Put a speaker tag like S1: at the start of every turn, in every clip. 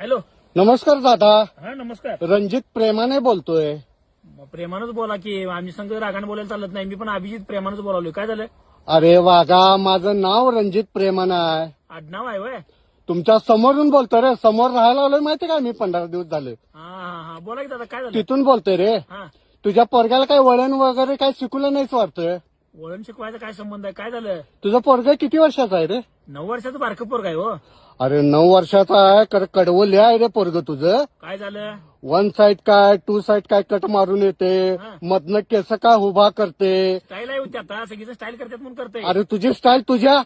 S1: Hello.
S2: नमस्कार दादा.
S1: हा नमस्कार.
S2: रणजित प्रेमाने बोलतोय.
S1: प्रेमानच बोला की, आम्ही संघ रागाने बोलायला चालत नाही. मी पण अभिजित प्रेमानच बोलावलोय. काय झालं?
S2: अरे वागा, माझं नाव रणजित प्रेमान आहे.
S1: आडनाव आहे वय?
S2: तुमच्या समोरून बोलतोय रे. समोर राहायला आलोय माहिती का मी 15 दिवस झाले.
S1: हा बोला की दादा, काय झालं?
S2: तिथून बोलतोय रे.
S1: हा.
S2: तुझ्या पोरग्याला काय वळण वगैरे काय शिकवलं नाहीच वाटतंय.
S1: वळण शिकवायचा काय संबंध आहे? काय झालं?
S2: तुझं पोरग किती वर्षाचा आहे रे?
S1: 9 वर्षाचं बारकं पोरग आहे हो.
S2: अरे 9 वर्षाचा आहे. कडवं आहे रे पोरग तुझं.
S1: काय झालं?
S2: 1 साइड काय 2 साइड काय कट मारून येते.
S1: हा.
S2: मधनं केस काय उभा करते.
S1: स्टाईल आहे होती आता, सगळीजण स्टाईल करतात म्हणून करते.
S2: अरे तुझी स्टाईल तुझ्या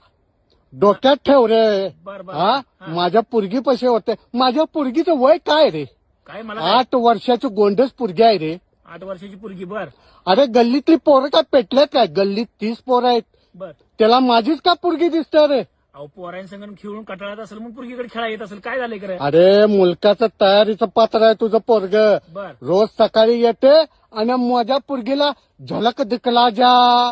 S2: डोक्यात ठेव रे.
S1: बर बर.
S2: हा
S1: हा.
S2: माझ्या पुरगी पैसे होते. माझ्या पुरगीचं वय काय रे?
S1: काय मला काय?
S2: 8 वर्षाची गोंडस पुरगी आहे रे.
S1: 8 वर्षाची पोरगी. बर
S2: अरे गल्लीतली पोरं काय पेटल्यात काय? गल्लीत 30 पोरं आहेत.
S1: बर.
S2: त्याला माझीच का पुरगी दिसते रे?
S1: अहो पोरांसंग खेळून कटाळत असेल म्हणून पोरगीकडे खेळा येत असेल. काय झालंय करे?
S2: अरे मुलकाचं तयारीचं पात्र आहे तुझं पोरग.
S1: बर.
S2: रोज सकाळी येते आणि माझ्या पुरगीला झलक दिखला जा,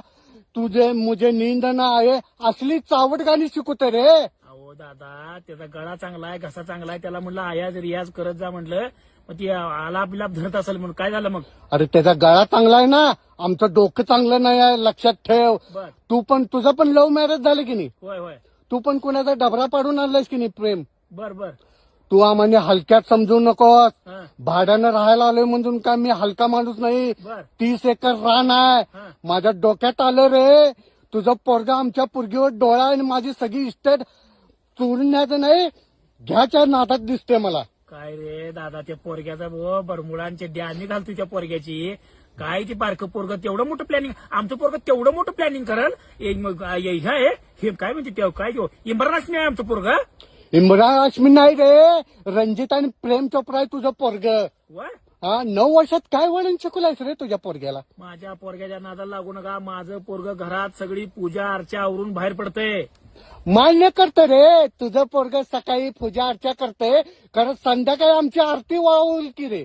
S2: तुझे मुझे नींद ना आहे असली चावट गाणी शिकवते रे.
S1: अहो दादा, त्याचा गळा चांगला आहे, घसा चांगला आहे. त्याला म्हणलं आयाज रियाज करत जा म्हणलं. मग ती आलाप बिलाप धरत असेल म्हणून. काय झालं मग?
S2: अरे त्याचा गळा चांगला आहे ना, आमचं डोकं चांगलं नाही आहे. लक्षात ठेव.
S1: बर.
S2: तुझं पण लव्ह मॅरेज झालं की नाही?
S1: होय होय.
S2: तू पण कुणाचा डबरा पाडून आणलायस की नाही प्रेम?
S1: बर बर.
S2: तू आम्हाला हलक्यात समजू नकोस.
S1: हा.
S2: भाड्यानं राहायला आलोय म्हणून काय मी हलका माणूस नाही.
S1: बर.
S2: 30 एकर रान आहे.
S1: हा.
S2: माझ्या डोक्यात आलं रे. तुझं पोरगा आमच्या पुरगीवर डोळा आणि माझी सगळी इस्टेट चोरण्याचं नाही घ्याच्या नादात दिसते मला.
S1: काय रे दादा, त्या पोरग्याचा वो बरमुडांचे डॅमी घालतो त्या पोरग्याची. काय ती बारकं पोरग तेवढं मोठं प्लॅनिंग? आमचं पोरग तेवढं मोठं प्लॅनिंग करल? हे काय म्हणते ते, काय तो इम्रान आहे आमचं पोरग.
S2: इम्रान हाशमी नाही रे, रणजित आणि प्रेम चोप्रा आहे तुझं पोरग.
S1: वा.
S2: हा 9 वर्षात काय वळण शिकवलायस रे तुझ्या पोरग्याला?
S1: माझ्या पोरग्याच्या नादाला लागू नका. माझं पोरग घरात सगळी पूजा अर्चा आवरून बाहेर पडतंय.
S2: मान्य करते रे, तुझं पोरग सकाळी पूजा अर्चा करते, कारण संध्याकाळी आमची आरती वाहूल की रे.